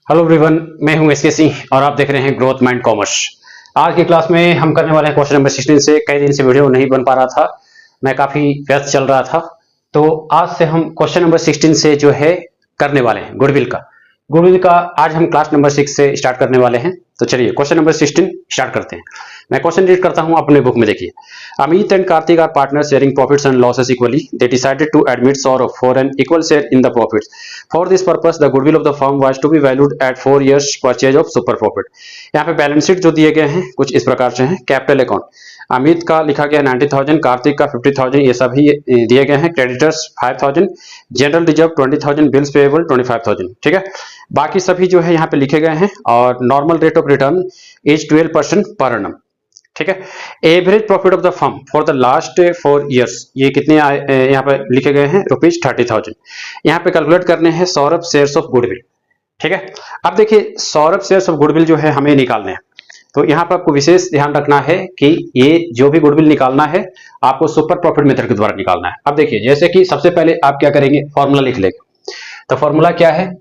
Hello everyone, मैं हूं SK Singh और आप देख रहे हैं ग्रोथ माइंड कॉमर्स। आज की क्लास में हम करने वाले हैं क्वेश्चन नंबर 16 से। कई दिन से वीडियो नहीं बन पा रहा था, मैं काफ़ी व्यस्त चल रहा था, तो आज से हम क्वेश्चन नंबर 16 से जो है करने वाले हैं गुडविल का आज हम क्लास नंबर 6 से स्टार्ट करने वाले हैं। तो चलिए क्वेश्चन नंबर 16 स्टार्ट करते हैं। मैं क्वेश्चन रीड करता हूं अपने बुक में। देखिए, Amit and Kartik are partner sharing profits and losses equally. They decided to admit Saurabh for an equal share in the profits. For this purpose the goodwill of the firm was to be valued at 4 years purchase of super profit. यहाँ पे balance sheet जो दिए गए हैं कुछ इस प्रकार से हैं। कैपिटल अकाउंट, अमित का लिखा गया 90,000, कार्तिक का 50,000, ये सभी दिए गए हैं। Creditors 5,000, general reserve 20,000, bills payable 25,000। ठीक है, बाकी सभी जो है यहाँ पे लिखे गए हैं। और normal rate of return is 12% पर annum। ठीक है, average profit of the firm for the last 4 years, ये कितने यहाँ पे लिखे गए हैं, ₹30,000। यहाँ पे कैलकुलेट करने हैं सौरभ शेयर्स ऑफ गुडविल। ठीक है, अब देखिए सौरभ शेयर्स ऑफ गुडविल जो है हमें निकालने हैं, तो यहाँ पर आपको विशेष ध्यान रखना है कि ये जो भी गुडविल निकालना है आपको सुपर प्रॉफिट मेथड के द्वारा निकालना है। अब देखिए, जैसे कि सबसे पहले आप क्या करेंगे, फॉर्मूला लिख लेंगे। तो फॉर्मूला क्या है,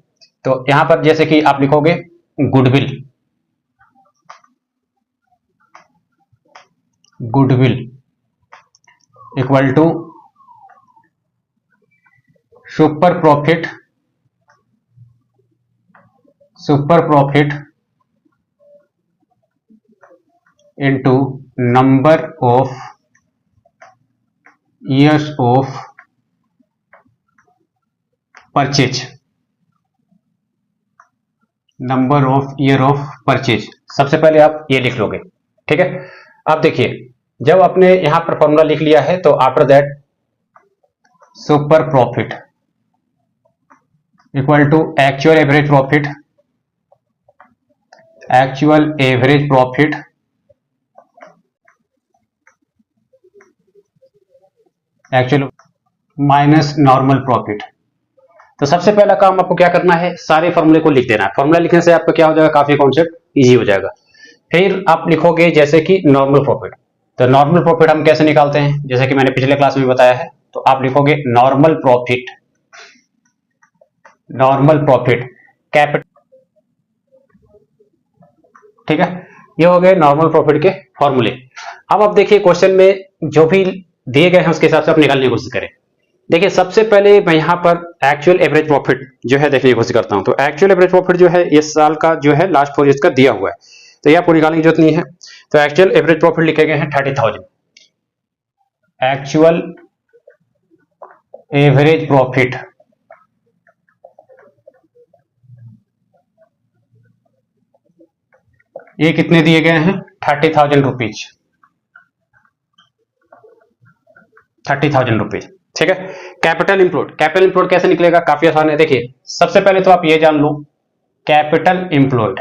तो यहाँ पर जैसे कि आप लिखोगे goodwill equal to super profit into number of years of purchase. Number of year of purchase, सबसे पहले आप ये लिख लोगे। ठीक है, अब देखिए जब आपने यहां पर फॉर्मूला लिख लिया है तो after that super profit equal to actual average profit actual minus normal profit. तो सबसे पहला काम आपको क्या करना है, सारे फॉर्मूले को लिख देना है। फॉर्मूला लिखने से आपका क्या हो जाएगा, काफी कॉन्सेप्ट इजी हो जाएगा। फिर आप लिखोगे जैसे कि नॉर्मल प्रॉफिट। तो नॉर्मल प्रॉफिट हम कैसे निकालते हैं, जैसे कि मैंने पिछले क्लास में बताया है। तो आप लिखोगे नॉर्मल प्रॉफिट कैपिटल। ठीक है, ये हो गए नॉर्मल प्रॉफिट के फॉर्मूले। अब आप देखिए क्वेश्चन में जो भी दिए गए हैं उसके हिसाब से आप निकालने की कोशिश करें। देखिए सबसे पहले मैं यहाँ पर एक्चुअल एवरेज प्रॉफिट जो है देखने की कोशिश करता हूँ। तो एक्चुअल एवरेज प्रॉफिट जो है इस साल का जो है लास्ट 4 years का दिया हुआ है, तो ये आपको निकालने की जरूरत नहीं है। तो एक्चुअल एवरेज प्रॉफिट लिखे गए हैं 30,000। एक्चुअल एवरेज प्रॉफिट ये कितने दिए गए हैं, 30,000 रुपीज। 30,000 रुपीज। ठीक है, कैपिटल इंप्लॉयड कैसे निकलेगा, काफी आसान है। देखिए सबसे पहले तो आप ये जान लो, कैपिटल इंप्लॉयड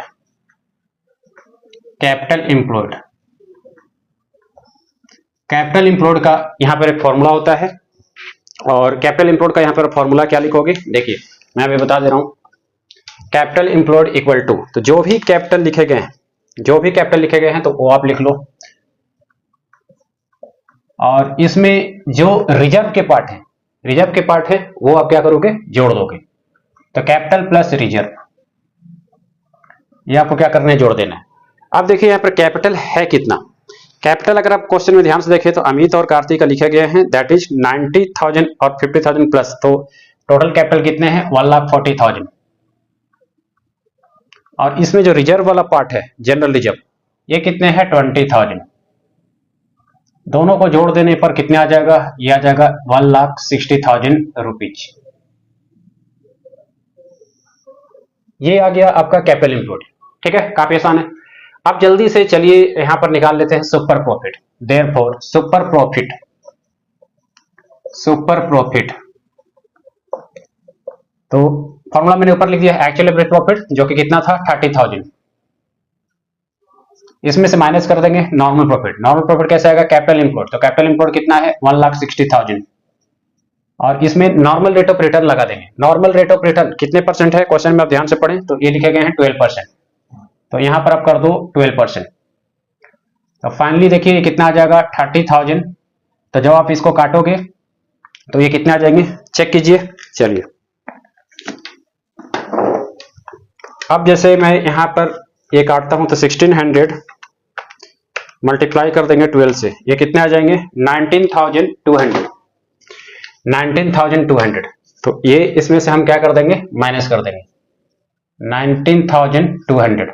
का यहां पर एक फॉर्मूला होता है। और कैपिटल इंप्लॉयड का यहां पर फॉर्मूला क्या लिखोगे, देखिए मैं अभी बता दे रहा हूं। कैपिटल इंप्लॉयड इक्वल टू, तो जो भी कैपिटल लिखे गए हैं तो वो आप लिख लो। और इसमें जो रिजर्व के पार्ट है वो आप क्या करोगे, जोड़ दोगे। तो कैपिटल प्लस रिजर्व, ये आपको क्या करना है, जोड़ देना है। अब देखिए यहाँ पर कैपिटल है कितना। कैपिटल अगर आप क्वेश्चन में ध्यान से देखें तो अमित और कार्तिक का लिखा गया है दैट इज 90,000 और 50,000 प्लस। तो टोटल कैपिटल कितने हैं, 1,40,000। और इसमें जो रिजर्व वाला पार्ट है, जनरल रिजर्व, ये कितने हैं, 20,000। दोनों को जोड़ देने पर कितने आ जाएगा, ये आ जाएगा 1,60,000 रुपीज। ये आ गया आपका कैपिटल इंप्लॉयड। ठीक है, काफी आसान है। अब जल्दी से चलिए यहां पर निकाल लेते हैं super profit. Therefore super profit तो फॉर्मूला मैंने ऊपर लिख दिया है, एक्चुअल एवरेज प्रॉफिट जो कि कितना था, 30,000। इसमें से माइनस कर देंगे नॉर्मल प्रॉफिट कैसे आएगा, कैपिटल इंप्लॉयड। तो कैपिटल इंप्लॉयड कितना है, 1,60,000। और इसमें नॉर्मल रेट ऑफ रिटर्न लगा देंगे। नॉर्मल रेट ऑफ रिटर्न कितने परसेंट है, क्वेश्चन में आप ध्यान से पढ़ें तो ये लिखे गए हैं 12%। तो यहां पर आप कर दो 12%। तो फाइनली देखिए ये कितना आ जाएगा, 30,000। तो जब आप इसको काटोगे तो ये कितने आ जाएंगे, चेक कीजिए। चलिए अब जैसे मैं यहाँ पर ये काटता हूं तो 1600 मल्टीप्लाई कर देंगे 12 से, ये कितने आ जाएंगे 19,200। 19,200 तो ये इसमें से हम क्या कर देंगे माइनस कर देंगे 19,200।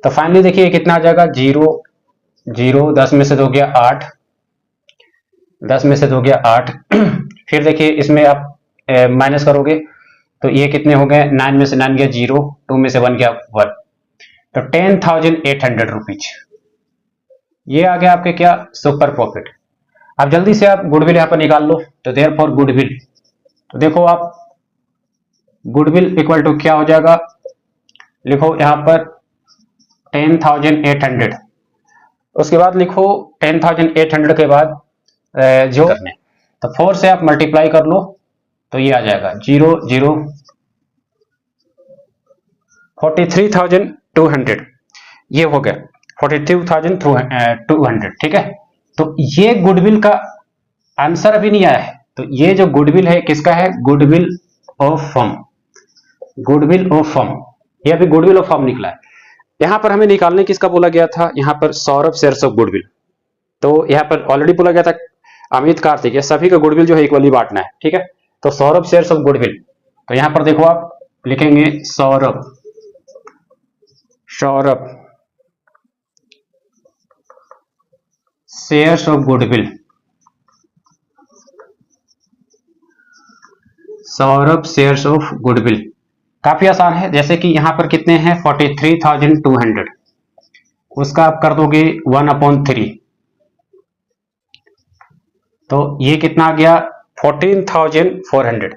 तो फाइनली देखिए कितना आ जाएगा 0 0, 10 में से 2 गया 8, 10 में से 2 गया 8 फिर देखिए इसमें आप माइनस करोगे तो ये कितने हो गए 9 में से 9 गया 0, 2 में से 1 गया 1, तो 10,800 रुपीज ये आ गया आपके क्या सुपर प्रॉफिट। अब जल्दी से आप गुडविल यहाँ पर निकाल लो, तो देयरफॉर गुडविल, तो देखो आप गुडविल इक्वल टू क्या हो जाएगा, लिखो यहाँ पर 10,800, उसके बाद लिखो 10,800 के बाद जो करने, तो 4 से आप मल्टीप्लाई कर लो तो ये आ जाएगा 0 0 43,200 ये हो गया 42,200, ठीक है। तो ये गुडविल का आंसर अभी नहीं आया है, तो ये जो गुडविल है किसका है goodwill of firm, goodwill of firm, ये अभी गुडविल ऑफ फर्म निकला है। यहां पर हमें निकालने किसका बोला गया था, यहां पर सौरभ शेयर्स ऑफ गुडविल, तो यहां पर ऑलरेडी बोला गया था अमित कार्तिक, सभी का गुडविल जो है इक्वली बांटना है, ठीक है। तो सौरभ शेयर्स ऑफ गुडविल, तो यहां पर देखो आप लिखेंगे Saurabh shares of goodwill, Saurabh shares of goodwill, काफी आसान है। जैसे कि यहां पर कितने हैं 43,200, उसका आप कर दोगे 1/3, तो ये कितना आ गया 14,400,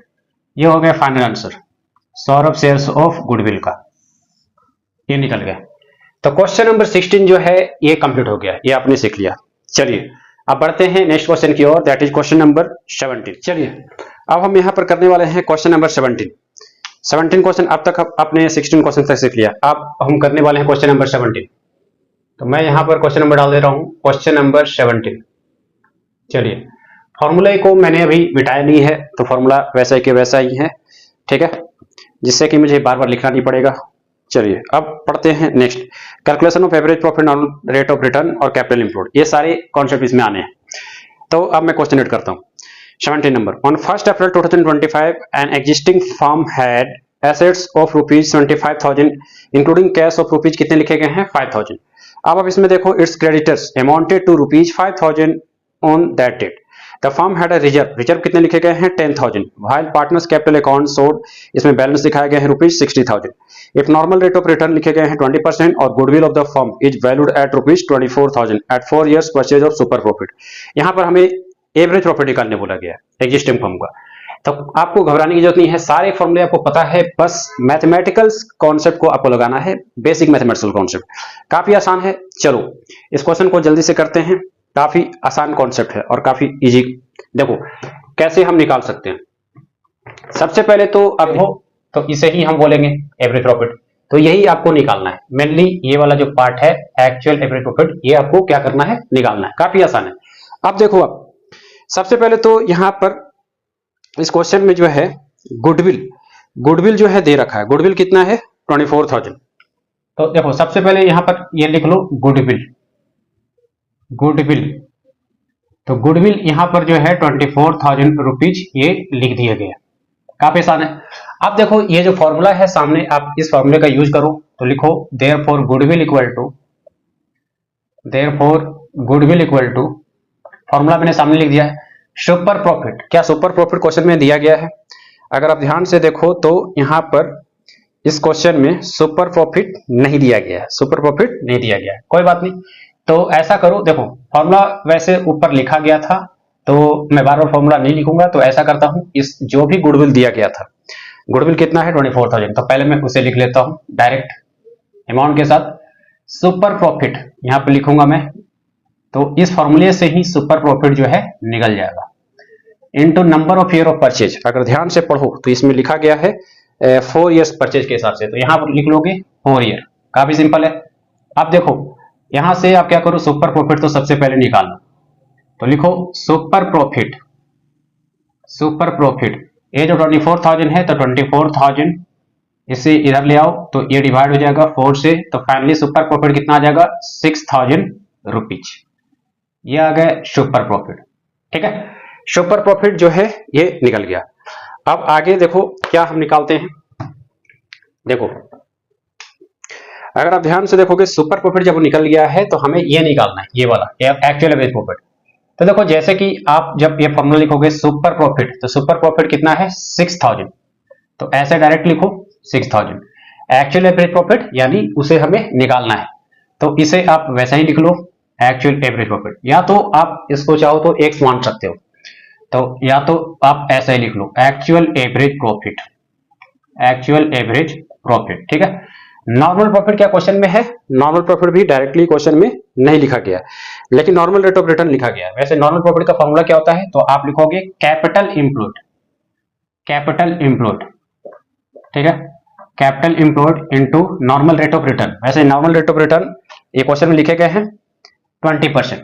ये हो गया final answer Saurabh shares of goodwill का, ये निकल गया। तो क्वेश्चन नंबर 16 जो है ये कंप्लीट हो गया, ये आपने सीख लिया। चलिए अब बढ़ते हैं नेक्स्ट क्वेश्चन की ओर, दैट इज क्वेश्चन नंबर 17। चलिए अब हम यहां पर करने वाले हैं क्वेश्चन नंबर 17 क्वेश्चन, अब तक आपने 16 क्वेश्चन तक सीख लिया, अब हम करने वाले हैं क्वेश्चन नंबर 17। तो मैं यहां पर क्वेश्चन नंबर डाल दे रहा हूं, क्वेश्चन नंबर 17। चलिए फॉर्मूले को मैंने अभी मिटाया नहीं है, तो फॉर्मूला वैसा ही के वैसा ही है, ठीक है, जिससे कि मुझे बार बार लिखना नहीं पड़ेगा। चलिए अब पढ़ते हैं next, calculation of average profit, normal rate of return और कैपिटल इंप्लॉयड, ये सारे कॉन्सेप्ट इसमें आने हैं। तो अब मैं क्वेश्चन रीड करता हूं 17 number, on 1 April 2025 an existing firm had assets of ₹75,000 including cash of rupees कितने लिखे गए हैं 5,000। अब इसमें देखो it's creditors amounted to ₹5,000 on that date, the firm had a reserve कितने लिखे गए हैं 10,000, while partners capital account showed, इसमें बैलेंस दिखाया गया है ₹60,000। If normal rate of return लिखे गए हैं 20% और goodwill of the firm is valued at ₹24,000 at 4 years purchase of super profit. यहां पर हमें एवरेज प्रॉफिट निकालने बोला गया है एग्जिस्टिंग फर्म का, तो आपको घबराने की जरूरत नहीं है, सारे फॉर्मूले आपको पता है, बस मैथमेटिकल कॉन्सेप्ट को आपको लगाना है, बेसिक मैथमेटिकल कॉन्सेप्ट, काफी आसान है। चलो इस क्वेश्चन को जल्दी से करते हैं, काफी आसान कॉन्सेप्ट है और काफी इजी। देखो कैसे हम निकाल सकते हैं, सबसे पहले तो अब हो तो इसे ही हम बोलेंगे एवरेज प्रॉफिट, तो यही आपको निकालना है, मेनली ये वाला जो पार्ट है एक्चुअल एवरेज प्रॉफिट, ये आपको क्या करना है निकालना है, काफी आसान है। अब देखो आप सबसे पहले तो यहां पर इस क्वेश्चन में जो है गुडविल जो है दे रखा है, गुडविल कितना है 24,000। तो देखो सबसे पहले यहां पर ये लिख लो गुडविल, तो गुडविल यहां पर जो है 24,000 रुपीज ये लिख दिया गया, काफी आसान है। अब देखो ये जो फॉर्मूला है सामने, आप इस फॉर्मूले का यूज करो, तो लिखो therefore goodwill equal to formula मैंने सामने लिख दिया है सुपर प्रॉफिट। क्या सुपर प्रॉफिट क्वेश्चन में दिया गया है, अगर आप ध्यान से देखो तो यहां पर इस क्वेश्चन में सुपर प्रॉफिट नहीं दिया गया है, सुपर प्रॉफिट नहीं दिया गया है, कोई बात नहीं। तो ऐसा करो, देखो फॉर्मूला वैसे ऊपर लिखा गया था, तो मैं बार बार फॉर्मूला नहीं लिखूंगा, तो ऐसा करता हूं, इस जो भी गुडविल दिया गया था, गुडविल कितना है 24,000, तो पहले मैं उसे लिख लेता हूं डायरेक्ट अमाउंट के साथ, सुपर प्रॉफिट यहां पर लिखूंगा मैं, तो इस फॉर्मूले से ही सुपर प्रॉफिट जो है निकल जाएगा into number of year of purchase. अगर ध्यान से पढ़ो तो इसमें लिखा गया है 4 years परचेज के हिसाब से, तो यहां पर लिख लोगे 4 year, काफी सिंपल है। अब देखो यहां से आप क्या करो, सुपर प्रॉफिट तो सबसे पहले निकालना, तो लिखो सुपर प्रॉफिट, ये जो 24,000 है, तो 24,000 इसे इधर ले आओ तो ये डिवाइड हो जाएगा 4 से, तो फाइनली सुपर प्रॉफिट कितना आ जाएगा 6000 रुपीज। ये आ गया सुपर प्रॉफिट। ठीक है, सुपर प्रॉफिट जो है ये निकल गया। अब आगे देखो क्या हम निकालते हैं। देखो अगर आप ध्यान से देखोगे सुपर प्रॉफिट जब निकल गया है तो हमें ये निकालना है, ये वाला एक्चुअल एवरेज प्रॉफिट। तो देखो जैसे कि आप जब ये फॉर्मूला लिखोगे सुपर प्रॉफिट, तो सुपर प्रॉफिट कितना है 6000, तो ऐसे डायरेक्ट लिखो 6000। एक्चुअल एवरेज प्रॉफिट यानी उसे हमें निकालना है, तो इसे आप वैसा ही लिख लो एक्चुअल एवरेज प्रॉफिट, या तो आप इसको चाहो तो एक्स मान सकते हो, तो या तो आप ऐसा ही लिख लो actual average profit, actual average profit. ठीक है, नॉर्मल प्रॉफिट क्या क्वेश्चन में है, नॉर्मल प्रॉफिट भी डायरेक्टली क्वेश्चन में नहीं लिखा गया, लेकिन नॉर्मल रेट ऑफ रिटर्न लिखा गया। वैसे नॉर्मल प्रॉफिट का फॉर्मूला क्या होता है, तो आप लिखोगे कैपिटल एम्प्लॉयड, कैपिटल एम्प्लॉयड। ठीक है, capital employed into normal rate of return. वैसे नॉर्मल रेट ऑफ रिटर्न ये क्वेश्चन में लिखे गए हैं 20%,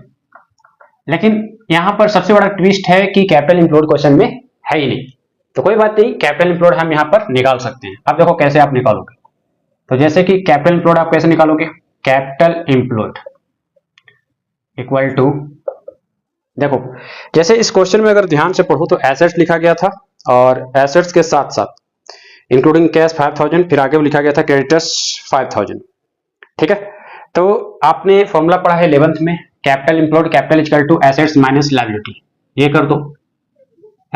लेकिन यहां पर सबसे बड़ा ट्विस्ट है कि कैपिटल एम्प्लॉयड क्वेश्चन में है ही नहीं, तो कोई बात नहीं, कैपिटल एम्प्लॉयड हम यहां पर निकाल सकते हैं। अब देखो कैसे आप निकालोगे, तो जैसे कि कैपिटल एम्प्लॉयड आप कैसे निकालोगे, कैपिटल एम्प्लॉयड इक्वल टू, देखो जैसे इस क्वेश्चन में अगर ध्यान से पढ़ो तो एसेट्स लिखा गया था, और एसेट्स के साथ साथ इंक्लूडिंग कैश 5000, फिर आगे लिखा गया था क्रेडिटर्स 5000। ठीक है, तो आपने फॉर्मूला पढ़ा है 11th में, capital employed capital equal to assets minus liability. ये कर दो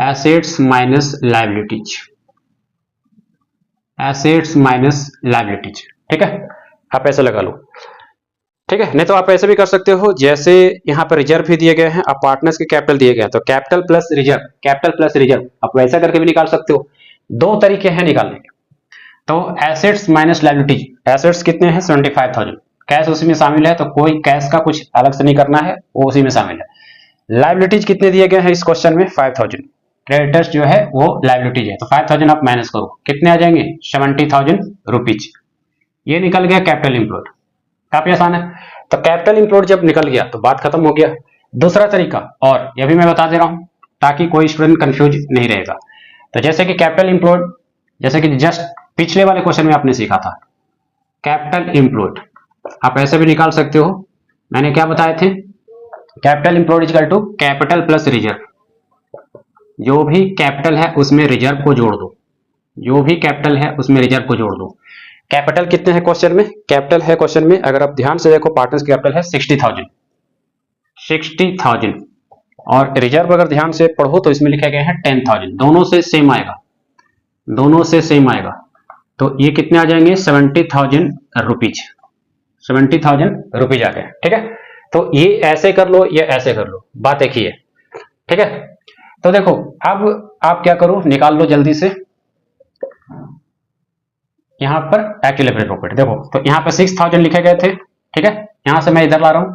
assets minus liabilities, assets minus liabilities. ठीक है, आप ऐसे लगा लो। ठीक है, नहीं तो आप ऐसे भी कर सकते हो, जैसे यहाँ पर रिजर्व भी दिए गए हैं, अब पार्टनर्स के कैपिटल दिए गए हैं, तो capital plus reserve, capital plus reserve, आप वैसा करके भी निकाल सकते हो। दो तरीके हैं निकालने के। तो एसेट्स माइनस लायबिलिटीज, एसेट्स कितने हैं 75000, कैश उसी में शामिल है, तो कोई कैश का कुछ अलग से नहीं करना है, वो उसी में शामिल है। लायबिलिटीज कितने दिए गए हैं इस क्वेश्चन में 5000, क्रेडिटर्स जो है वो लायबिलिटीज है, तो 5000 आप माइनस करो, कितने आ जाएंगे 70000 रुपीज। ये निकल गया कैपिटल एम्प्लॉयड, काफी आसान है। तो कैपिटल एम्प्लॉयड जब निकल गया तो बात खत्म हो गया। दूसरा तरीका, और यह भी मैं बता दे रहा हूं ताकि कोई स्टूडेंट कंफ्यूज नहीं रहेगा। तो जैसे कि कैपिटल एम्प्लॉयड, जैसे कि जस्ट पिछले वाले क्वेश्चन में आपने सीखा था, कैपिटल एम्प्लॉयड आप ऐसे भी निकाल सकते हो। मैंने क्या बताए थे, capital employed equal to capital plus reserve, जो भी कैपिटल है उसमें रिजर्व को जोड़ दो, जो भी कैपिटल है उसमें रिजर्व को जोड़ दो। कैपिटल कितने हैं क्वेश्चन में, कैपिटल है क्वेश्चन में, अगर आप ध्यान से देखो पार्टनर्स कैपिटल है 60000, 60000, और रिजर्व अगर ध्यान से पढ़ो तो इसमें लिखे गए हैं 10000, दोनों से सेम आएगा, दोनों से सेम आएगा, तो ये कितने आ जाएंगे 70000 रुपीज, 70000 रुपीज आ गए। ठीक है, तो ये ऐसे कर लो, ये ऐसे कर लो, बात एक ही है। ठीक है, तो देखो अब आप क्या करो, निकाल लो जल्दी से यहां पर एक्चुअल एवरेज प्रॉफिट। देखो तो यहां पर 6000 लिखे गए थे। ठीक है, यहां से मैं इधर ला रहा हूं,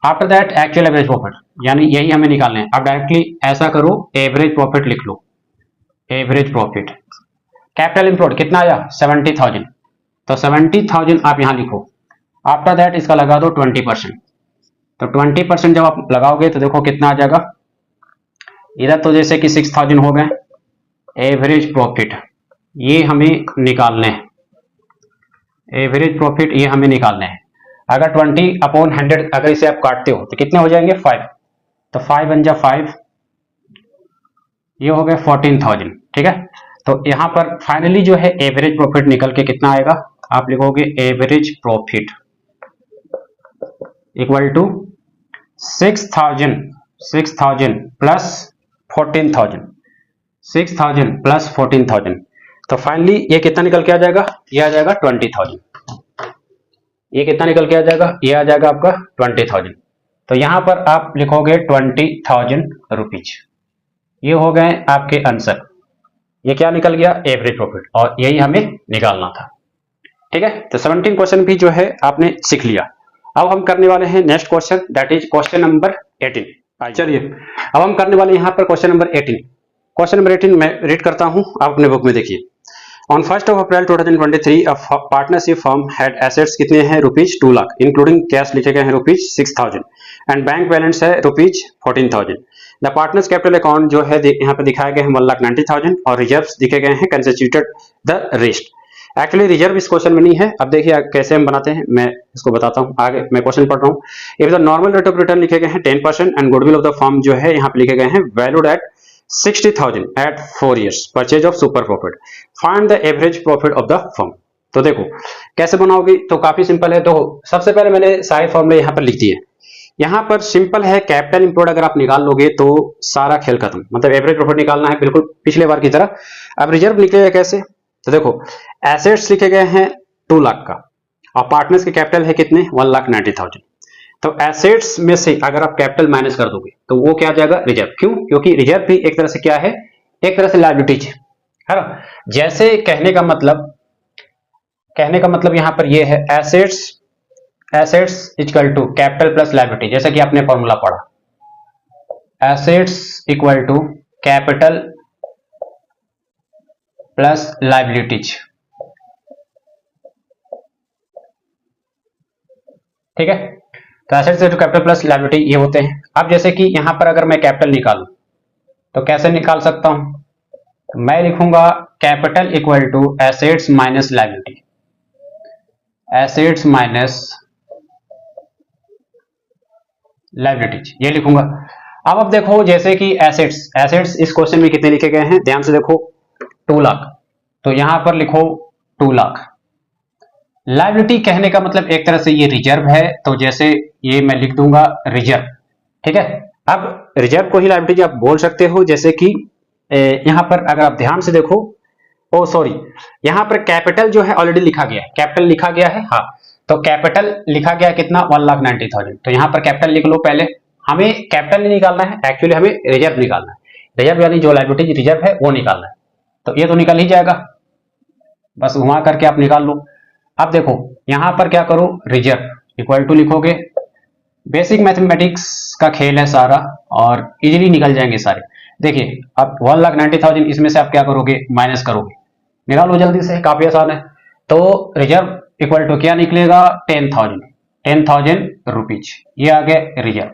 after that actual average profit, यानी यही हमें निकालना है। अब डायरेक्टली ऐसा करो, एवरेज प्रॉफिट लिख लो, एवरेज प्रॉफिट। कैपिटल एम्प्लॉयड कितना आया 70000, तो 70000 आप यहां लिखो, आफ्टर दैट इसका लगा दो 20%, तो 20% जब आप लगाओगे तो देखो कितना आ जाएगा, इधर तो जैसे कि 6000 हो गए, एवरेज प्रॉफिट ये हमें निकालने हैं, एवरेज प्रॉफिट ये हमें निकालने हैं। अगर 20/100 अगर इसे आप काटते हो तो कितने हो जाएंगे 5, तो 5 बन जा 5, ये हो गए 14000। ठीक है, तो यहां पर फाइनली जो है एवरेज प्रॉफिट निकल के कितना आएगा, आप लिखोगे average profit equal to 6000 plus 14000, 6000 plus 14000, तो फाइनली ये कितना निकल के आ जाएगा, ये आ जाएगा 20000। ये कितना निकल के आ जाएगा, ये आ जाएगा आपका 20000। तो यहां पर आप लिखोगे 20000 रुपीज। ये हो गए आपके आंसर। ये क्या निकल गया, एवरेज प्रॉफिट, और यही हमें निकालना था। ठीक है, तो 17 क्वेश्चन भी जो है आपने सीख लिया। अब हम करने वाले हैं next question, that is question number 18। चलिए अब हम करने वाले यहाँ पर क्वेश्चन नंबर 18। क्वेश्चन नंबर 18 मैं रीड करता हूँ, आप अपने बुक में देखिए। On 1st of April 2023 a partnership firm had assets कितने हैं रुपीज 2 लाख, इंक्लूडिंग कैश लिखे गए हैं रुपीज 6000 एंड बैंक बैलेंस है rupees 14000। The partners capital account जो है यहाँ पे दिखाए गए हैं 1,90,000 और रिजर्व्स दिखे गए हैं constituted the rest. Actually reserve इस क्वेश्चन में नहीं है। अब देखिए कैसे हम बनाते हैं, मैं इसको बताता हूँ। आगे मैं क्वेश्चन पढ़ रहा हूँ। If the normal rate of return लिखे गए हैं 10% and goodwill of the firm जो है यहाँ पे लिखे गए हैं valued at 60,000 at 4 years purchase of super profit, find the average profit of the firm. तो देखो कैसे बनाओगे, तो काफी सिंपल है। तो सबसे पहले मैंने सारे फॉर्मूले यहाँ पर लिख दिए। यहाँ पर सिंपल है, कैपिटल इंप्लॉयड अगर आप निकाल लोगे तो सारा खेल खत्म, मतलब एवरेज प्रॉफिट निकालना है बिल्कुल पिछले बार की तरह। अब रिजर्व निकलेगा कैसे, तो देखो एसेट्स लिखे गए हैं 2 लाख का और पार्टनर्स के कैपिटल है कितने 1,90,000। तो एसेट्स में से अगर आप कैपिटल माइनस कर दोगे तो वो क्या आ जाएगा रिजर्व। क्यों, क्योंकि रिजर्व भी एक तरह से क्या है, एक तरह से लायबिलिटीज है ना। जैसे कहने का मतलब यहाँ पर ये है assets equal to capital plus liability, जैसे कि आपने फॉर्मूला पढ़ा assets equal to capital plus liabilities, ठीक है। तो assets equal to capital plus liability ये होते हैं। अब जैसे कि यहां पर अगर मैं कैपिटल निकालूं तो कैसे निकाल सकता हूं, तो मैं लिखूंगा capital equal to assets minus liability, assets minus liabilities ये लिखूंगा। अब देखो जैसे कि एसेट्स इस क्वेश्चन में कितने लिखे गए हैं, ध्यान से देखो 2 लाख, तो यहां पर लिखो 2 लाख। लायबिलिटी कहने का मतलब एक तरह से ये रिजर्व है, तो जैसे ये मैं लिख दूंगा रिजर्व, ठीक है। अब रिजर्व को ही लायबिलिटी आप बोल सकते हो, जैसे कि यहां पर अगर आप ध्यान से देखो, ओ सॉरी यहां पर कैपिटल जो है ऑलरेडी लिखा गया है, कैपिटल लिखा गया है, हाँ। तो कैपिटल लिखा गया कितना 1,90,000, तो यहां पर कैपिटल लिख लो। पहले हमें कैपिटल नहीं निकालना है, एक्चुअली हमें रिजर्व निकालना है। रिजर्व यानी जो लायबिलिटी रिजर्व है वो निकालना है, तो ये तो निकल ही जाएगा, बस घुमा करके आप निकाल लो। अब देखो यहां पर क्या करो, रिजर्व इक्वल टू लिखोगे, बेसिक मैथमेटिक्स का खेल है सारा और इजीली निकल जाएंगे सारे। देखिए अब 1,90,000 इसमें से आप क्या करोगे, माइनस करोगे, निकालो जल्दी से, काफी आसान है। तो रिजर्व इक्वल टू क्या निकलेगा 10,000 रुपीज, ये आ गया रिजर्व,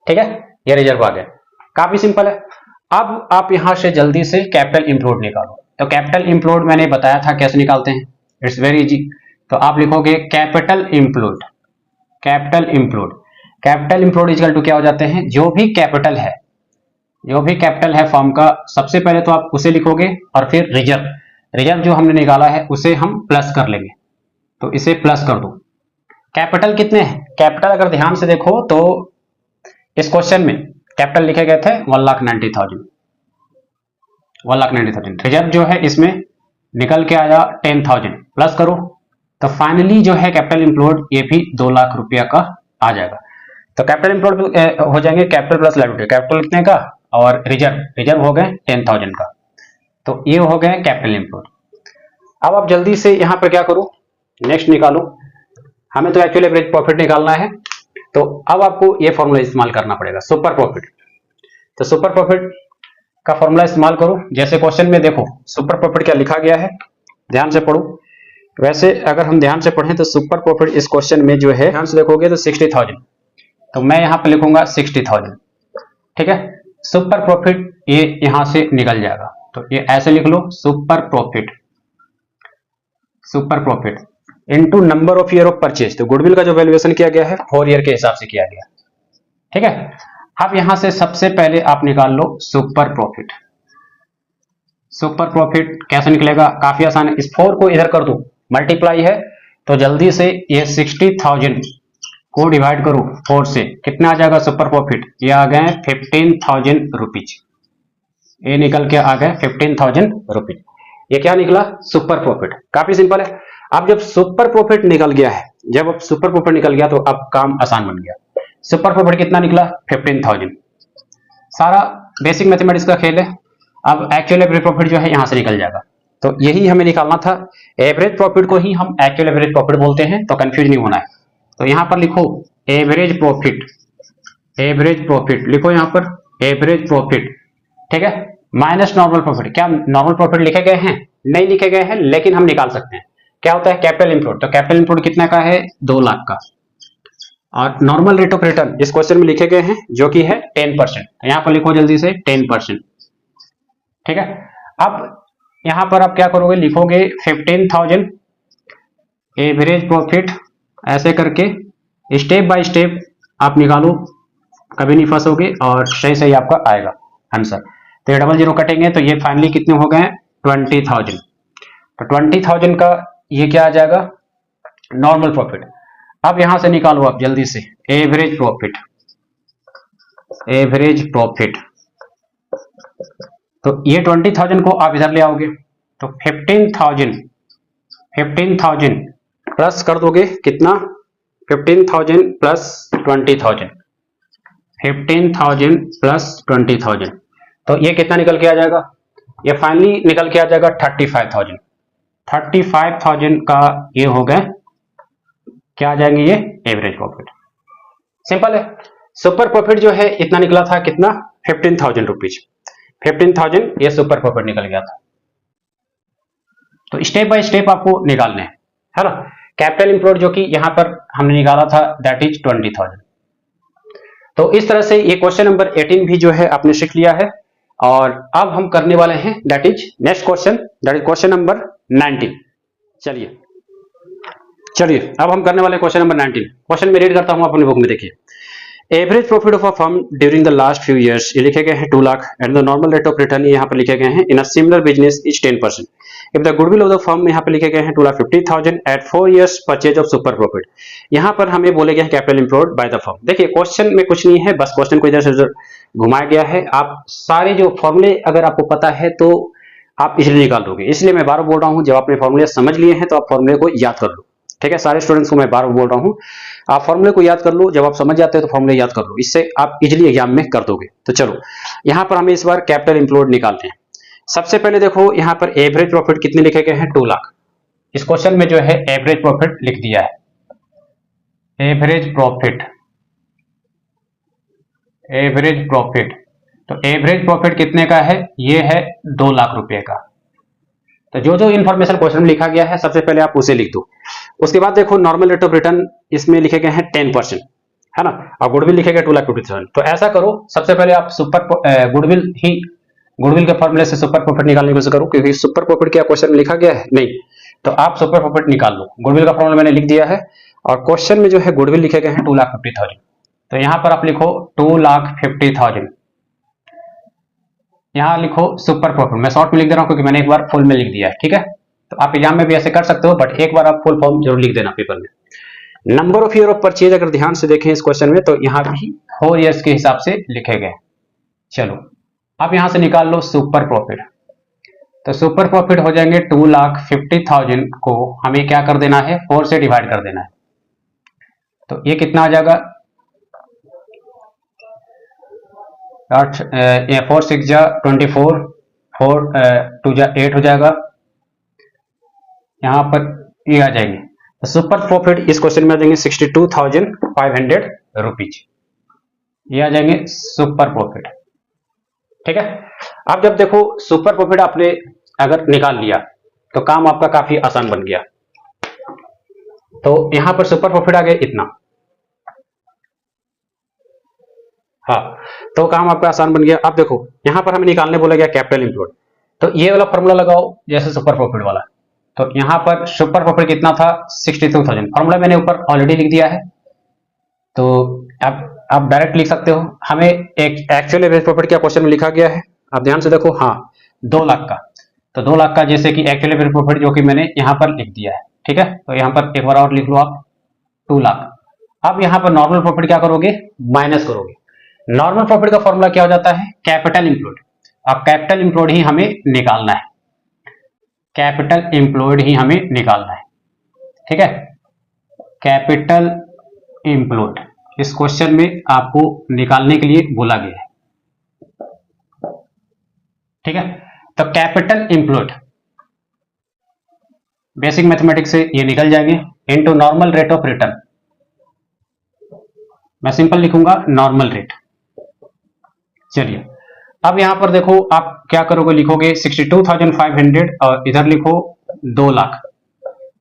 ठीक है, ये रिजर्व आ गया, काफी सिंपल है। अब आप यहां से जल्दी से कैपिटल इंप्लॉयड निकालो। तो कैपिटल इंप्लॉयड मैंने बताया था कैसे निकालते हैं, इट्स वेरी इजी। तो आप लिखोगे capital employed, capital employed equal to क्या हो जाते हैं, जो भी कैपिटल है फर्म का, सबसे पहले तो आप उसे लिखोगे और फिर रिजर्व जो हमने निकाला है उसे हम प्लस कर लेंगे, तो इसे प्लस कर दो। कैपिटल कितने हैं, कैपिटल अगर ध्यान से देखो तो इस क्वेश्चन में कैपिटल लिखे गए थे 1,90,000, रिजर्व जो है इसमें निकल के आया 10,000, प्लस करो तो फाइनली जो है कैपिटल इंप्लॉयड ये भी 2 लाख रुपया का आ जाएगा। तो कैपिटल इंप्लॉयड हो जाएंगे कैपिटल प्लस लायबिलिटी, कैपिटल कितने का और रिजर्व हो गए 10,000 का, तो ये हो गए कैपिटल इंप्लॉयड। अब आप जल्दी से यहाँ पर क्या करो, नेक्स्ट निकालो। हमें तो एक्चुअली एवरेज प्रॉफिट निकालना है, तो अब आपको ये फॉर्मूला इस्तेमाल करना पड़ेगा, सुपर प्रॉफिट। तो सुपर प्रॉफिट का फॉर्मूला इस्तेमाल करो। जैसे क्वेश्चन में देखो सुपर प्रॉफिट क्या लिखा गया है, ध्यान से पढ़ो। वैसे अगर हम ध्यान से पढ़ें तो सुपर प्रॉफिट इस क्वेश्चन में जो है ध्यान से देखोगे तो 60,000, तो मैं यहाँ पे लिखूंगा 60,000, ठीक है। सुपर प्रॉफिट ये यहां से निकल जाएगा, तो ये ऐसे लिख लो super profit into number of year of purchase. तो गुडविल का जो वैल्यूएशन किया गया है 4 ईयर के हिसाब से किया गया, ठीक है। अब यहां से सबसे पहले आप निकाल लो सुपर प्रॉफिट। सुपर प्रॉफिट कैसे निकलेगा, काफी आसान है। इस 4 को इधर कर दो, मल्टीप्लाई है, तो जल्दी से ये 60,000 को डिवाइड करो 4 से, कितना आ जाएगा सुपर प्रॉफिट, ये आ गए 15,000 रुपीज, ये निकल के आ गए 15,000 रुपीज। ये क्या निकला सुपर प्रॉफिट, काफी सिंपल है। अब जब सुपर प्रॉफिट निकल गया है, तो अब काम आसान बन गया। सुपर प्रॉफिट कितना निकला 15,000, सारा बेसिक मैथमेटिक्स का खेल है। अब एक्चुअल एवरेज प्रॉफिट जो है यहां से निकल जाएगा, तो यही हमें निकालना था। एवरेज प्रॉफिट को ही हम एक्चुअल एवरेज प्रॉफिट बोलते हैं, तो कंफ्यूज नहीं होना है। तो यहां पर लिखो एवरेज प्रॉफिट लिखो यहाँ पर एवरेज प्रॉफिट, ठीक है, माइनस नॉर्मल प्रॉफिट। क्या नॉर्मल प्रॉफिट लिखे गए हैं, नहीं लिखे गए हैं, लेकिन हम निकाल सकते हैं। क्या होता है कैपिटल इंप्लॉयड, तो कैपिटल इंप्लॉयड कितना का है 2 लाख का, और नॉर्मल रेट ऑफ रिटर्न इस क्वेश्चन में लिखे गए हैं जो कि है 10%, तो यहां पर लिखो जल्दी से 10%, ठीक है। अब यहां पर आप क्या करोगे, लिखोगे 15,000 एवरेज प्रॉफिट, ऐसे करके स्टेप बाय स्टेप आप निकालो, कभी नहीं फंसोगे और सही सही आपका आएगा आंसर। तो ये 00 कटेंगे तो ये फाइनली कितने हो गए, 20,000। तो 20,000 का ये क्या आ जाएगा, नॉर्मल प्रॉफिट। अब यहां से निकालो आप जल्दी से एवरेज प्रॉफिट, एवरेज प्रॉफिट। तो ये 20,000 को आप इधर ले आओगे तो 15,000 प्लस कर दोगे कितना, 15,000 प्लस 20,000, 15,000 प्लस 20,000, तो ये कितना निकल के आ जाएगा, ये फाइनली निकल के आ जाएगा 35,000। 35,000 का ये हो गए, क्या आ जाएंगे ये, एवरेज प्रॉफिट। सिंपल है। सुपर प्रॉफिट जो है इतना निकला था, कितना, 15,000 रुपीज, 15,000 ये सुपर प्रॉफिट निकल गया था। तो स्टेप बाय स्टेप आपको निकालने है ना। कैपिटल इंप्लॉयड जो कि यहां पर हमने निकाला था दैट इज 20,000। तो इस तरह से ये क्वेश्चन नंबर 18 भी जो है आपने सीख लिया है। और अब हम करने वाले हैं that is next question, that is question number 19। चलिए अब हम करने वाले क्वेश्चन नंबर 19। क्वेश्चन में रीड करता हूं अपनी बुक में, देखिए। Average profit of a firm during the last few years, ये लिखे गए हैं 2 lakh, and the normal rate of return यहाँ पर लिखे गए हैं in a similar business is 10%। If the goodwill of the firm यहाँ पर लिखे गए हैं 2,50,000 at 4 years purchase of super profit. यहाँ पर हमें बोले गए हैं capital employed by the firm. देखिए क्वेश्चन में कुछ नहीं है, बस क्वेश्चन को इधर से उधर घुमाया गया है। आप सारे जो फॉर्मूले अगर आपको पता है तो आप इजीली निकाल दोगे, इसलिए मैं बार बोल रहा हूँ, जब आपने फॉर्मूले समझ लिए हैं तो आप फॉर्मूले को याद कर लो। ठीक है, सारे स्टूडेंट्स को मैं बार बोल रहा हूँ, आप फॉर्मूले को याद कर लो, जब आप समझ जाते हैं तो फॉर्मूले याद कर लो, इससे आप इजीली एग्जाम में कर दोगे। तो चलो यहाँ पर हमें इस बार कैपिटल इंप्लॉयड निकालते हैं। सबसे पहले देखो यहाँ पर एवरेज प्रॉफिट कितने लिखे गए हैं, 2 लाख। इस क्वेश्चन में जो है एवरेज प्रॉफिट लिख दिया है, एवरेज प्रॉफिट, एवरेज प्रॉफिट। तो एवरेज प्रॉफिट कितने का है, ये है 2 लाख रुपए का। तो जो जो इन्फॉर्मेशन क्वेश्चन में लिखा गया है सबसे पहले आप उसे लिख दो। उसके बाद देखो नॉर्मल रेट ऑफ रिटर्न इसमें लिखे गए हैं 10%, है ना, और गुडविल लिखे गए 2,50,000। तो ऐसा करो, सबसे पहले आप गुडविल के फॉर्मूले से सुपर प्रॉफिट निकालने की कोशिश करो, क्योंकि सुपर प्रॉफिट क्या क्वेश्चन में लिखा गया है नहीं, तो आप सुपर प्रॉफिट निकाल लो। गुडविल का फॉर्मूला मैंने लिख दिया है और क्वेश्चन में जो है गुडविल लिखे गए हैं 2,50,000। तो यहां पर आप लिखो 2,50,000, यहां लिखो सुपर प्रॉफिट। मैं शॉर्ट में लिख दे रहा हूं क्योंकि मैंने एक बार फुल में लिख दिया है। ठीक है, तो आप एग्जाम में भी ऐसे कर सकते हो, बट एक बार आप फुल फॉर्म जरूर लिख देना पेपर में। Number of year of purchase अगर ध्यान से देखें इस क्वेश्चन में, तो यहाँ भी 4 years के हिसाब से लिखे गए। चलो अब यहां से निकाल लो सुपर प्रॉफिट। तो सुपर प्रॉफिट हो जाएंगे 2,50,000 को हमें क्या कर देना है, 4 से डिवाइड कर देना है। तो ये कितना आ जाएगा, 4 6 जा 24, 4 2 जा 8 हो जाएगा, यहां पर ये आ जाएंगे। तो सुपर प्रॉफिट इस क्वेश्चन में आ जाएंगे 62,500 रुपीज, ये आ जाएंगे सुपर प्रॉफिट। ठीक है, अब जब देखो सुपर प्रॉफिट आपने अगर निकाल लिया तो काम आपका काफी आसान बन गया। तो यहां पर सुपर प्रॉफिट आ गया इतना, हाँ, तो काम आपका आसान बन गया। अब देखो यहां पर हमें निकालने बोला गया कैपिटल इंप्लॉयड, तो ये वाला फॉर्मूला लगाओ जैसे सुपर प्रॉफिट वाला। तो यहां पर सुपर प्रॉफिट कितना था, 62,000, फॉर्मूला मैंने ऊपर ऑलरेडी लिख दिया है, तो अब आप डायरेक्ट लिख सकते हो। हमें एक एक्चुअल एवरेज प्रॉफिट क्या क्वेश्चन में लिखा गया है, आप ध्यान से देखो, हाँ 2 लाख का। तो 2 लाख का जैसे कि एक्चुअल एवरेज प्रॉफिट जो कि मैंने यहाँ पर लिख दिया है। ठीक है, तो यहाँ पर एक बार और लिख लो आप 2 लाख। अब यहाँ पर नॉर्मल प्रॉफिट क्या करोगे, माइनस करोगे। नॉर्मल प्रॉफिट का फॉर्मूला क्या हो जाता है, कैपिटल इंप्लॉयड। अब कैपिटल इंप्लॉयड ही हमें निकालना है, कैपिटल इंप्लॉयड ही हमें निकालना है। ठीक है, कैपिटल इंप्लॉयड इस क्वेश्चन में आपको निकालने के लिए बोला गया है। ठीक है, तो कैपिटल इंप्लॉयड बेसिक मैथमेटिक्स से ये निकल जाएंगे into normal rate of return. मैं सिंपल लिखूंगा नॉर्मल रेट। चलिए अब यहां पर देखो आप क्या करोगे, लिखोगे 62,500 और इधर लिखो 2 लाख।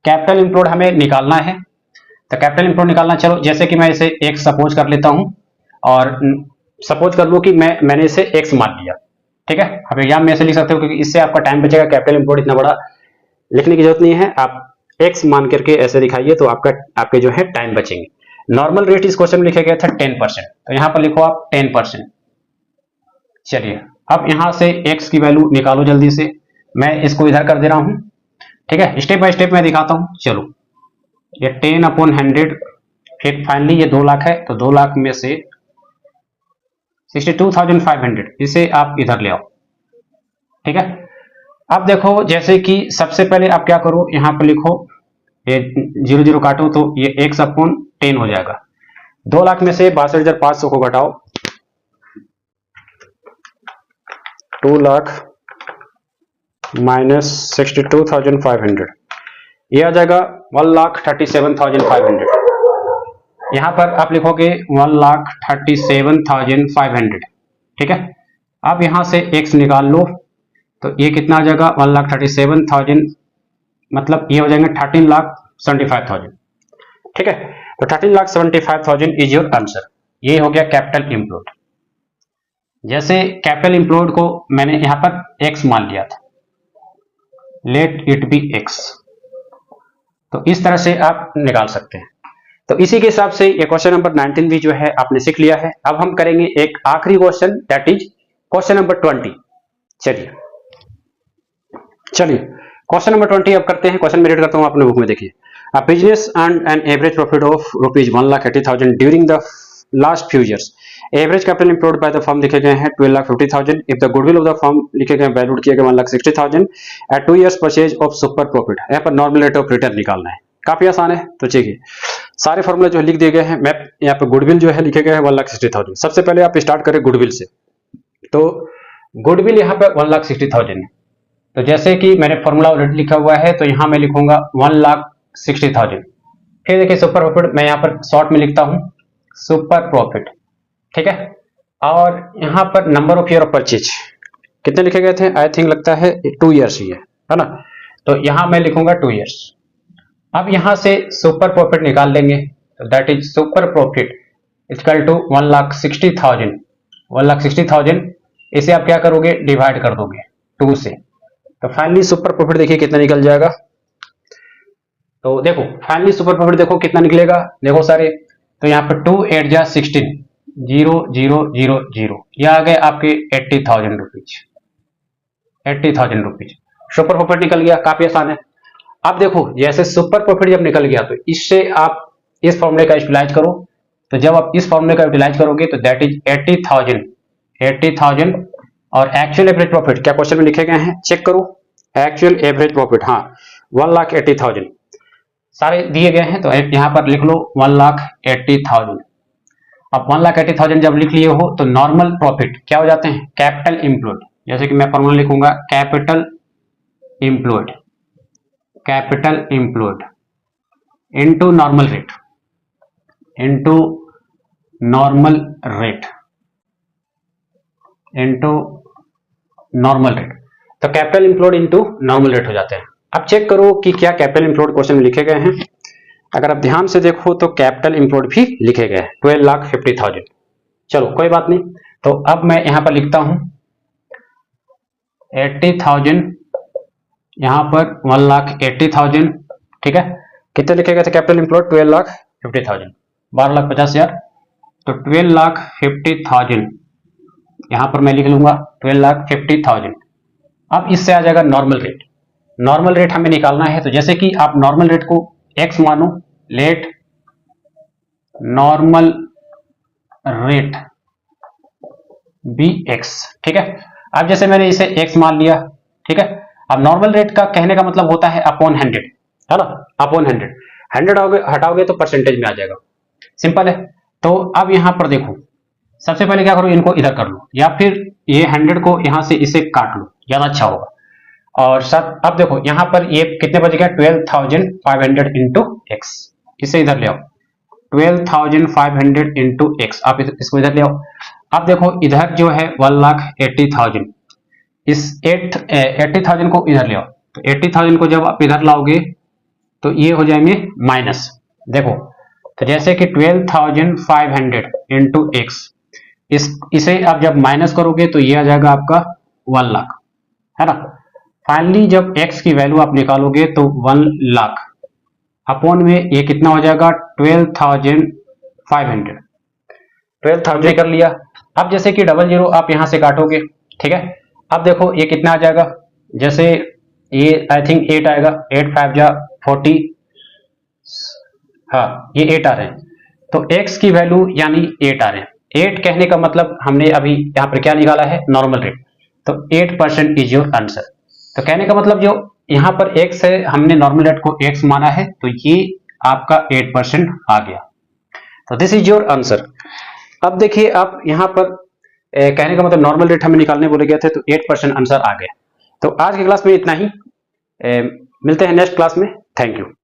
कैपिटल इंप्लॉयड हमें निकालना है, तो कैपिटल इंप्लॉयड निकालना, चलो जैसे कि मैं इसे x सपोज कर लेता हूं, और सपोज कर लो कि मैंने इसे x मान लिया। ठीक है, आप एग्जाम में ऐसे लिख सकते हो क्योंकि इससे आपका टाइम बचेगा। कैपिटल इंपोर्ट इतना बड़ा लिखने की जरूरत नहीं है, आप एक्स मान करके ऐसे दिखाइए तो आपके जो है टाइम बचेंगे। नॉर्मल रेट इस क्वेश्चन में लिखा गया था 10%, तो यहां पर लिखो आप 10%। चलिए अब यहां से x की वैल्यू निकालो जल्दी से, मैं इसको इधर कर दे रहा हूं, ठीक है, स्टेप बाय स्टेप मैं दिखाता हूं। चलो ये 10/100, फिर फाइनली ये 2 लाख है, तो 2 लाख में से 62,500 इसे आप इधर ले आओ, ठीक है। अब देखो जैसे कि सबसे पहले आप क्या करो, यहां पर लिखो ये 0 काटो तो ये x/10 हो जाएगा। 2 लाख में से 62,500 को घटाओ, 2 लाख माइनस 62,500, ये आ जाएगा 1,37,500। यहां पर आप लिखोगे 1,37,500, ठीक है। अब यहां से x निकाल लो तो ये कितना आ जाएगा 1,37,000, मतलब ये हो जाएंगे 13,75,000, ठीक है। तो 13,75,000 इज योर आंसर। ये हो गया कैपिटल इंप्लॉयड। जैसे कैपिटल इंप्लॉयड को मैंने यहां पर x मान लिया था, लेट इट बी x, तो इस तरह से आप निकाल सकते हैं। तो इसी के हिसाब से ये क्वेश्चन नंबर 19 भी जो है आपने सीख लिया है। अब हम करेंगे एक आखिरी question, that is question number 20। चलिए क्वेश्चन नंबर 20 अब करते हैं। क्वेश्चन में रीड करता हूं, अपने बुक में देखिए। A business earned an average profit of ₹1,80,000 during the last few years. Average capital employed by the firm लिखे गए हैं 12,50,000। If the goodwill of the firm लिखे गए वैल्यूड किए गए 1,60,000 at 2 years purchase of super profit. यहाँ पर normal rate of return निकालना है, काफी आसान है। तो चलिए सारे फॉर्मूले जो लिख दिए गए हैं। मैं यहाँ पर गुडविल जो है लिखे गए हैं 1,60,000। सबसे पहले आप स्टार्ट करें गुडविल से, तो गुडविल यहाँ पे 1,60,000 है। तो जैसे कि मैंने फॉर्मूला ऑलरेडी लिखा हुआ है, तो यहाँ मैं लिखूंगा 1,60,000। फिर देखिए सुपर प्रॉफिट, मैं यहाँ पर शॉर्ट में लिखता हूँ सुपर प्रॉफिट, ठीक है। और यहाँ पर number of year of purchase कितने लिखे गए थे, आई थिंक लगता है 2 years ही है ना। तो यहाँ मैं लिखूंगा 2 years। अब यहाँ से सुपर प्रॉफिट निकाल लेंगे, तो that is super profit equal to 1,60,000। 1,60,000 इसे आप क्या करोगे, डिवाइड कर दोगे 2 से, तो फाइनली सुपर प्रॉफिट देखिए कितना निकल जाएगा। तो देखो फाइनली सुपर प्रॉफिट देखो कितना निकलेगा, देखो सारे, तो यहाँ पर 2 8 जा 16, 0 0 0 0, यह आ गए आपके 80,000 रुपीज। 80,000 रुपीज सुपर प्रॉफिट निकल गया, काफी आसान है। अब देखो जैसे सुपर प्रॉफिट जब निकल गया, तो इससे आप इस फॉर्मूले का यूटिलाइज करो। तो जब आप इस फॉर्मूले का यूटिलाइज करोगे तो दैट इज 80,000 और एक्चुअल एवरेज प्रॉफिट क्या क्वेश्चन में लिखे गए हैं, चेक करो। एक्चुअल एवरेज प्रॉफिट, हाँ 1,80,000 सारे दिए गए हैं, तो यहां पर लिख लो 1,80,000। अब 1,80,000 जब लिख लिए हो तो नॉर्मल प्रॉफिट क्या हो जाते हैं, कैपिटल इंप्लॉयड। जैसे कि मैं फॉर्मूला लिखूंगा capital employed, capital employed into normal rate, into normal rate, into normal rate. तो capital employed into normal rate हो जाते हैं। अब चेक करो कि क्या कैपिटल इंप्लॉयड क्वेश्चन में लिखे गए हैं। अगर आप ध्यान से देखो तो कैपिटल इंप्लॉयड भी लिखे गए हैं 12,50,000। चलो कोई बात नहीं, तो अब मैं यहां पर लिखता हूं 80,000, यहां पर 1,80,000, ठीक है। कितने लिखे गए थे कैपिटल इंप्लॉयड, 12,50,000, 12,50,000। तो 12,50,000 यहां पर मैं लिख लूंगा 12,50,000। अब इससे आ जाएगा नॉर्मल रेट। नॉर्मल रेट हमें निकालना है, तो जैसे कि आप नॉर्मल रेट को x मानो, let normal rate be x, ठीक है। अब जैसे मैंने इसे x मान लिया, ठीक है। अब नॉर्मल रेट का कहने का मतलब होता है अपॉन 100, है ना, अपॉन 100। 100 हटाओगे तो परसेंटेज में आ जाएगा, सिंपल है। तो अब यहां पर देखो, सबसे पहले क्या करो, इनको इधर कर लो, या फिर ये 100 को यहां से इसे काट लो, ज्यादा अच्छा होगा। और साथ अब देखो यहां पर ये कितने बच गया, 12,500 इंटू एक्स, इसे इधर ले आओ, 12,500 इंटू एक्स, आप इसको इधर ले आओ। अब देखो इधर जो है 1,80,000, इस 80,000 को इधर ले आओ। तो 80,000 को जब आप इधर लाओगे तो ये हो जाएंगे माइनस, देखो तो जैसे कि 12,500 इंटू एक्स, इसे आप जब माइनस करोगे तो ये आ जाएगा आपका 1 लाख, है ना। फाइनली जब x की वैल्यू आप निकालोगे तो 1 लाख अपॉन में ये कितना हो जाएगा 12,500, 12,000 कर लिया। अब जैसे कि 00 आप यहां से काटोगे, ठीक है। अब देखो ये कितना आ जाएगा, जैसे ये आई थिंक 8 आएगा, 8 5 जा 40, हाँ ये 8 आ रहे हैं। तो x की वैल्यू यानी 8 आ रहे हैं। 8 कहने का मतलब हमने अभी यहाँ पर क्या निकाला है, नॉर्मल रेट। तो 8% इज योर आंसर। तो कहने का मतलब जो यहाँ पर x है, हमने नॉर्मल रेट को x माना है, तो ये आपका 8% आ गया। तो दिस इज योर आंसर। अब देखिए आप यहाँ पर कहने का मतलब नॉर्मल रेट हमें निकालने बोले गए थे, तो 8% आंसर आ गया। तो आज की क्लास में इतना ही, मिलते हैं नेक्स्ट क्लास में। Thank you.